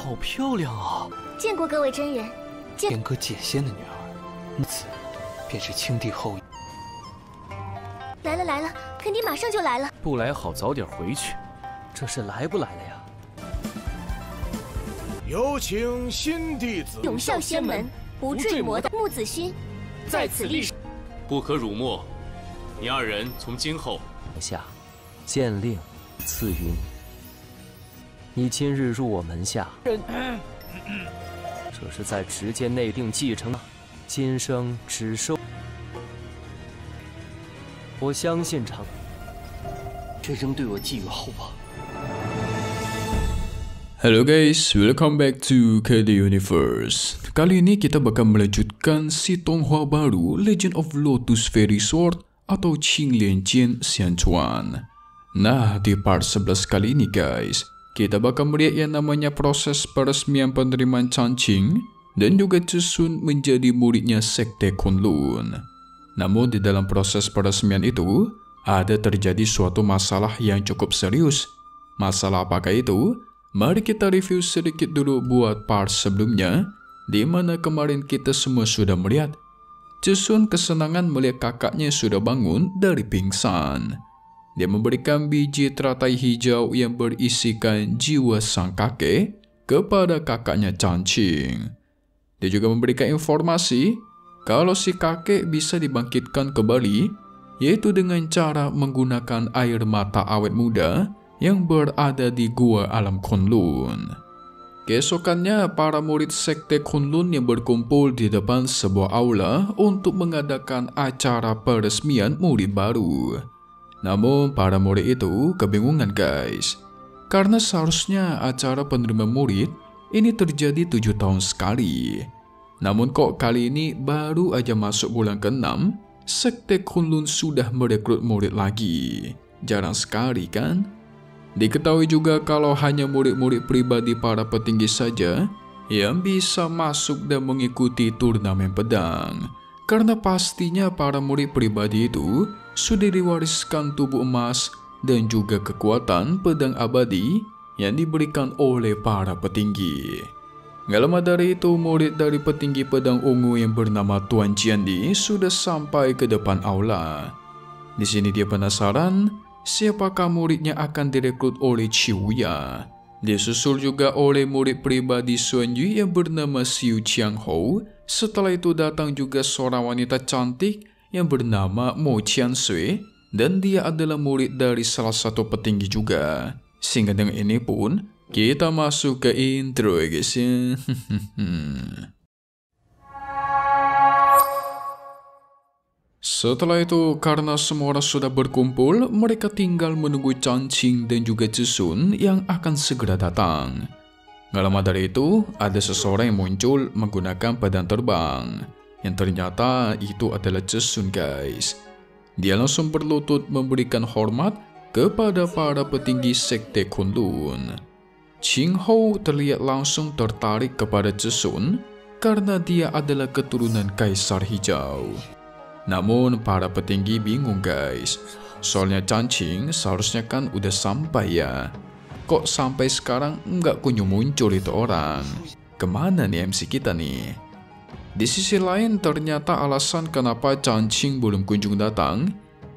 好漂亮啊！见过各位真人，天歌解仙的女儿，此便是青帝后裔。来了来了，肯定马上就来了。不来好早点回去，这是来不来了呀？有请新弟子永孝仙门不坠魔的木子勋，在此立。不可辱没，你二人从今后下县令赐云，你今日入我门下，这是在直接内定继承，今生只收。我相信长，这仍对我寄予厚望。Halo guys, welcome back to KD Universe. Kali ini kita bakal melanjutkan si Tonghua baru Legend of Lotus Fairy Sword atau Qinglian Jian Xianchuan. Nah, di part 11 kali ini guys, kita bakal melihat yang namanya proses peresmian penerimaan Changqing dan juga Zhisun menjadi muridnya Sekte Kunlun. Namun di dalam proses peresmian itu, ada terjadi suatu masalah yang cukup serius. Masalah apakah itu? Mari kita review sedikit dulu buat part sebelumnya, di mana kemarin kita semua sudah melihat Zhisun kesenangan melihat kakaknya sudah bangun dari pingsan. Dia memberikan biji teratai hijau yang berisikan jiwa sang kakek kepada kakaknya Changqing. Dia juga memberikan informasi kalau si kakek bisa dibangkitkan kembali, yaitu dengan cara menggunakan air mata awet muda yang berada di gua alam Kunlun. Keesokannya, para murid Sekte Kunlun yang berkumpul di depan sebuah aula untuk mengadakan acara peresmian murid baru. Namun, para murid itu kebingungan guys, karena seharusnya acara penerimaan murid ini terjadi 7 tahun sekali. Namun kok kali ini baru aja masuk bulan ke-6, Sekte Kunlun sudah merekrut murid lagi. Jarang sekali kan? Diketahui juga kalau hanya murid-murid pribadi para petinggi saja yang bisa masuk dan mengikuti turnamen pedang. Karena pastinya para murid pribadi itu sudah diwariskan tubuh emas dan juga kekuatan pedang abadi yang diberikan oleh para petinggi. Gak lama dari itu, murid dari petinggi pedang ungu yang bernama Tuan Jiandi sudah sampai ke depan aula. Di sini dia penasaran siapakah muridnya akan direkrut oleh Qiuya. Disusul juga oleh murid pribadi Xuan Yu yang bernama Xiu Qianghou. Setelah itu datang juga seorang wanita cantik yang bernama Mo Qiansui, dan dia adalah murid dari salah satu petinggi juga. Sehingga dengan ini pun kita masuk ke intro ya guys ya. Setelah itu, karena semua orang sudah berkumpul, mereka tinggal menunggu Changqing dan juga Zhisun yang akan segera datang. Gak lama dari itu, ada seseorang yang muncul menggunakan pedang terbang, yang ternyata itu adalah Zhisun guys. Dia langsung berlutut memberikan hormat kepada para petinggi Sekte Kunlun. Qinghou terlihat langsung tertarik kepada Zhisun karena dia adalah keturunan Kaisar Hijau. Namun para petinggi bingung guys, soalnya Changqing seharusnya kan udah sampai ya. Kok sampai sekarang nggak kunjung muncul itu orang? Kemana nih MC kita nih? Di sisi lain ternyata alasan kenapa Changqing belum kunjung datang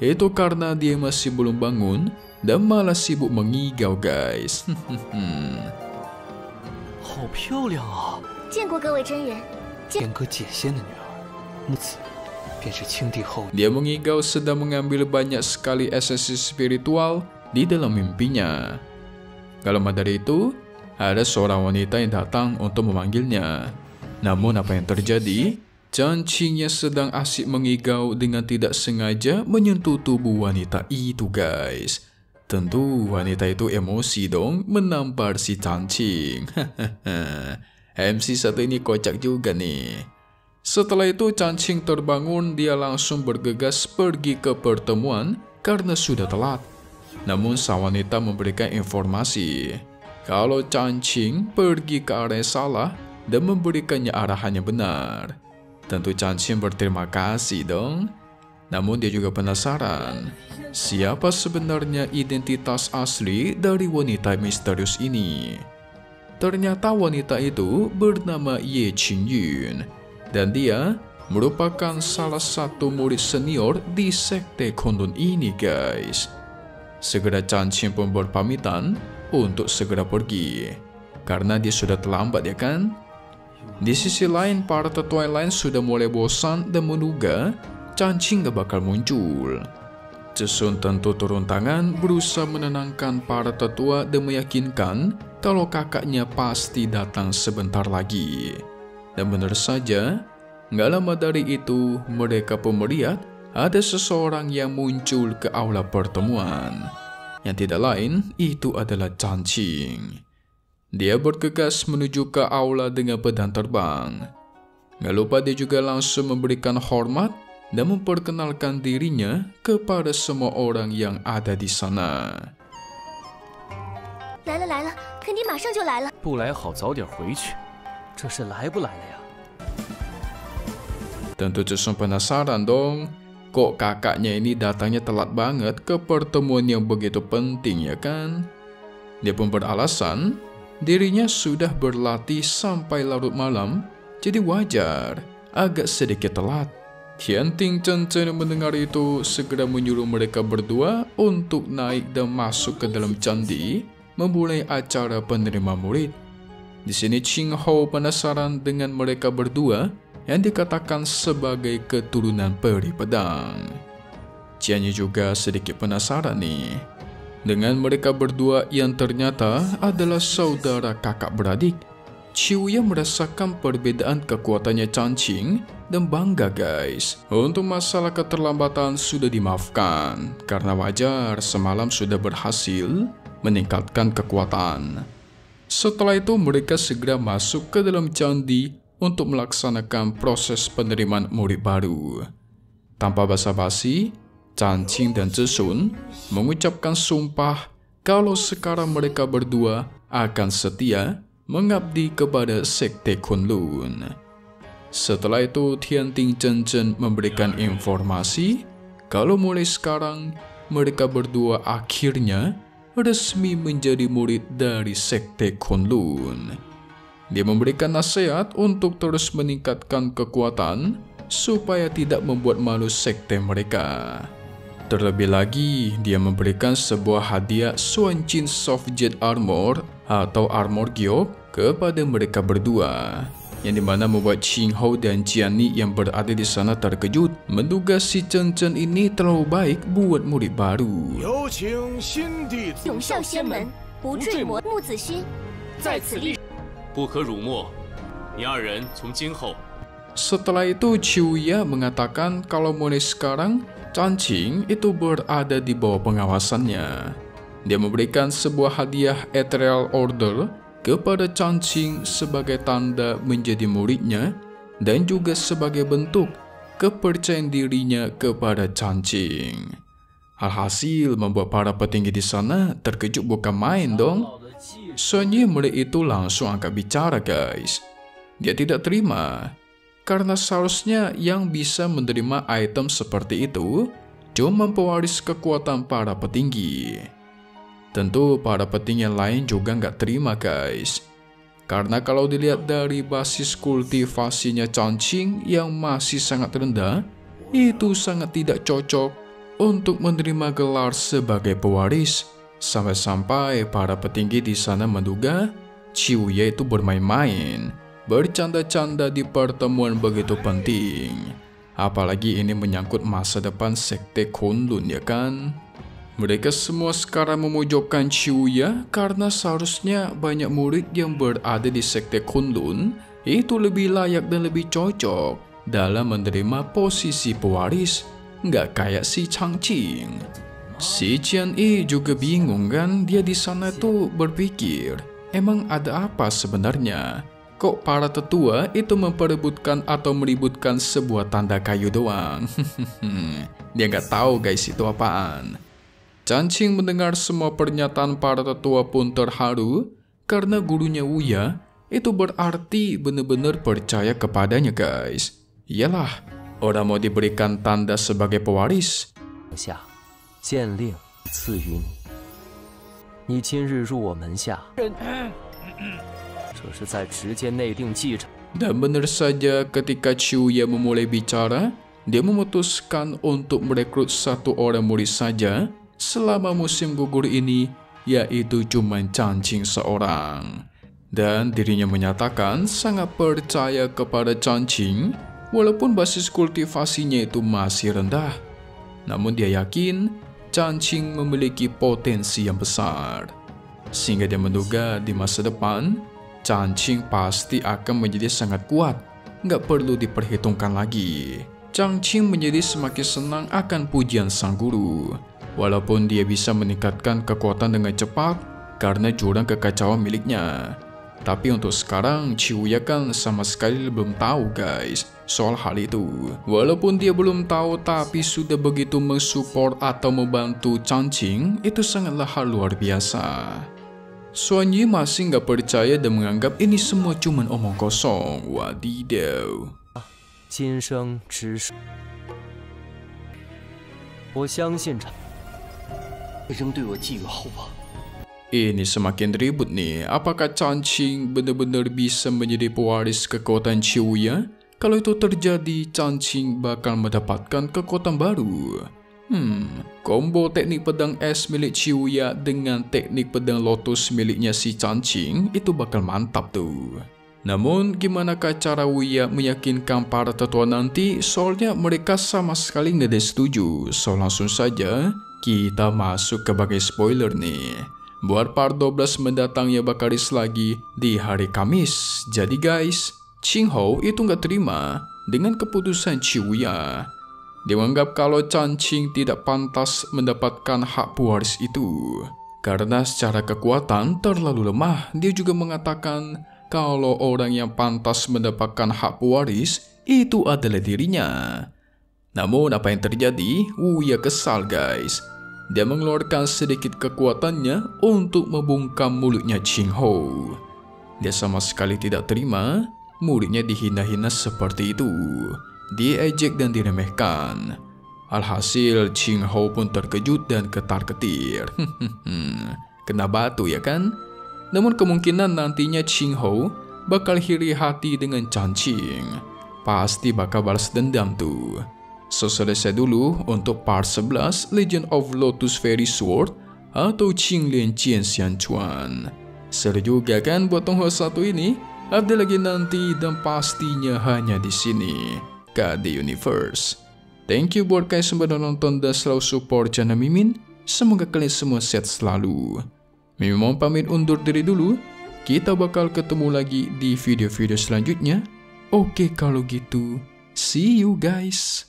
itu karena dia masih belum bangun dan malah sibuk mengigau guys. 好漂亮啊！见过各位真人，天歌解仙的女儿，木子便是青帝后裔。 Dia mengigau sedang mengambil banyak sekali esensi spiritual di dalam mimpinya. Gak lama dari itu, ada seorang wanita yang datang untuk memanggilnya. Namun apa yang terjadi? Changqing yang sedang asik mengigau dengan tidak sengaja menyentuh tubuh wanita itu guys. Tentu wanita itu emosi dong menampar si Changqing. MC satu ini kocak juga nih. Setelah itu Changqing terbangun, dia langsung bergegas pergi ke pertemuan karena sudah telat. Namun sang wanita memberikan informasi kalau Changqing pergi ke arah yang salah dan memberikannya arahan yang benar. Tentu Changqing berterima kasih dong. Namun dia juga penasaran, siapa sebenarnya identitas asli dari wanita misterius ini. ternyata wanita itu bernama Ye Qingyun, dan dia merupakan salah satu murid senior di sekte Kunlun ini, guys. Segera Chanqing pun berpamitan untuk segera pergi, karena dia sudah terlambat, ya kan? Di sisi lain, para tetua lain sudah mulai bosan dan menduga Chanqing gak bakal muncul. Zhesun tentu turun tangan berusaha menenangkan para tetua dan meyakinkan kalau kakaknya pasti datang sebentar lagi. Dan benar saja, nggak lama dari itu mereka pun melihat ada seseorang yang muncul ke aula pertemuan. Yang tidak lain itu adalah Chanqing. Dia bergegas menuju ke aula dengan pedang terbang. Nggak lupa dia juga langsung memberikan hormat dan memperkenalkan dirinya kepada semua orang yang ada di sana. 来了来了，肯定马上就来了。不来好早点回去，这是来不来了呀？ Tentu Zhesun penasaran dong, kok kakaknya ini datangnya telat banget ke pertemuan yang begitu penting, ya kan? Dia pun beralasan, dirinya sudah berlatih sampai larut malam, jadi wajar agak sedikit telat. Tianting Chen mendengar itu segera menyuruh mereka berdua untuk naik dan masuk ke dalam candi, memulai acara penerima murid. Di sini Qing Hou penasaran dengan mereka berdua yang dikatakan sebagai keturunan peri pedang. Qianyi juga sedikit penasaran nih dengan mereka berdua yang ternyata adalah saudara kakak beradik. Qiuya merasakan perbedaan kekuatannya Chanqing dan bangga, guys. Untuk masalah keterlambatan sudah dimaafkan karena wajar semalam sudah berhasil meningkatkan kekuatan. Setelah itu mereka segera masuk ke dalam candi untuk melaksanakan proses penerimaan murid baru. Tanpa basa-basi, Chanqing dan Zhesun mengucapkan sumpah kalau sekarang mereka berdua akan setia mengabdi kepada sekte Kunlun. Setelah itu, Tianting Chen memberikan informasi kalau mulai sekarang mereka berdua akhirnya resmi menjadi murid dari sekte Kunlun. Dia memberikan nasihat untuk terus meningkatkan kekuatan supaya tidak membuat malu sekte mereka. Terlebih lagi, dia memberikan sebuah hadiah Xuanqin Soft Jet Armor atau Armor Giok kepada mereka berdua, yang dimana membuat Qing Hou dan Qianyi yang berada di sana terkejut menduga si Chen ini terlalu baik buat murid baru. 有请新弟子 永孝仙门，不坠魔。木子勋在此立。 不可辱没，你二人从今后。 Setelah itu Qiuya mengatakan kalau mulai sekarang Chanqing itu berada di bawah pengawasannya. Dia memberikan sebuah hadiah Ethereal Order kepada Chanqing sebagai tanda menjadi muridnya dan juga sebagai bentuk kepercayaan dirinya kepada Chanqing. Alhasil membuat para petinggi di sana terkejut bukan main dong. Soalnya murid itu langsung angkat bicara, guys. Dia tidak terima karena seharusnya yang bisa menerima item seperti itu cuma pewaris kekuatan para petinggi. Tentu para petinggi yang lain juga nggak terima, guys. Karena kalau dilihat dari basis kultivasinya Chanqing yang masih sangat rendah, itu sangat tidak cocok untuk menerima gelar sebagai pewaris. Sampai-sampai para petinggi di sana menduga Qiuya itu bermain-main, bercanda-canda di pertemuan begitu penting. Apalagi ini menyangkut masa depan sekte Kunlun, ya kan? Mereka semua sekarang memojokkan Qiuya karena seharusnya banyak murid yang berada di sekte Kunlun itu lebih layak dan lebih cocok dalam menerima posisi pewaris, nggak kayak si Chanqing. Si Qianyi juga bingung kan, dia di sana tuh berpikir, emang ada apa sebenarnya? Kok para tetua itu memperebutkan atau meributkan sebuah tanda kayu doang? Dia nggak tahu, guys, itu apaan. Chanqing mendengar semua pernyataan para tetua pun terharu karena gurunya Wuya itu berarti benar-benar percaya kepadanya, guys. Iyalah, orang mau diberikan tanda sebagai pewaris. 县令赐予你，你今日入我门下，这是在直接内定继承。 Dan benar saja ketika Chiuya memulai bicara, dia memutuskan untuk merekrut satu orang murid saja selama musim gugur ini, yaitu cuma Chanqing seorang. Dan dirinya menyatakan sangat percaya kepada Chanqing, walaupun basis kultivasinya itu masih rendah. Namun dia yakin Chanqing memiliki potensi yang besar, sehingga dia menduga di masa depan Chanqing pasti akan menjadi sangat kuat, nggak perlu diperhitungkan lagi. Chanqing menjadi semakin senang akan pujian sang guru, walaupun dia bisa meningkatkan kekuatan dengan cepat karena jurang kekacauan miliknya. Tapi untuk sekarang Chiuya kan sama sekali belum tahu guys soal hal itu. Walaupun dia belum tahu tapi sudah begitu mensupport atau membantu Chanqing, itu sangatlah hal luar biasa. Xuan Yi masih nggak percaya dan menganggap ini semua cuma omong kosong. Wadidaw. 今生之术，我相信他仍对我寄予厚望。 Ini semakin ribut nih. Apakah Chanqing benar-benar bisa menjadi pewaris kekuatan Chiuya? Kalau itu terjadi, Chanqing bakal mendapatkan kekuatan baru. Combo teknik pedang es milik Chiuya dengan teknik pedang lotus miliknya si Chanqing itu bakal mantap tuh. Namun gimanakah cara Wuya meyakinkan para tetua nanti? Soalnya mereka sama sekali nggak ada setuju. So langsung saja kita masuk ke bagian spoiler nih. Buat part 12 mendatang yang bakal rilis lagi di hari Kamis. Jadi guys, Qinghou itu nggak terima dengan keputusan Chiuya. Dia menganggap kalau Chanqing tidak pantas mendapatkan hak pewaris itu karena secara kekuatan terlalu lemah. Dia juga mengatakan kalau orang yang pantas mendapatkan hak pewaris itu adalah dirinya. Namun apa yang terjadi? Wuya kesal guys. Dia mengeluarkan sedikit kekuatannya untuk membungkam mulutnya Qinghou. Dia sama sekali tidak terima muridnya dihina-hina seperti itu. Diejek dan diremehkan. Alhasil Qinghou pun terkejut dan ketar-ketir. Kena batu ya kan? Namun kemungkinan nantinya Qinghou bakal iri hati dengan Chanqing. Pasti bakal balas dendam tuh. So selesai dulu untuk part 11 Legend of Lotus Fairy Sword atau Qinglian Jian Xianchuan. Seru juga kan buat Tonghua satu ini? Ada lagi nanti dan pastinya hanya di sini. KD Universe. Thank you buat kalian semua yang nonton dan selalu support channel Mimin. Semoga kalian semua sehat selalu. Mimin mau pamit undur diri dulu. Kita bakal ketemu lagi di video-video selanjutnya. Oke kalau gitu, see you guys.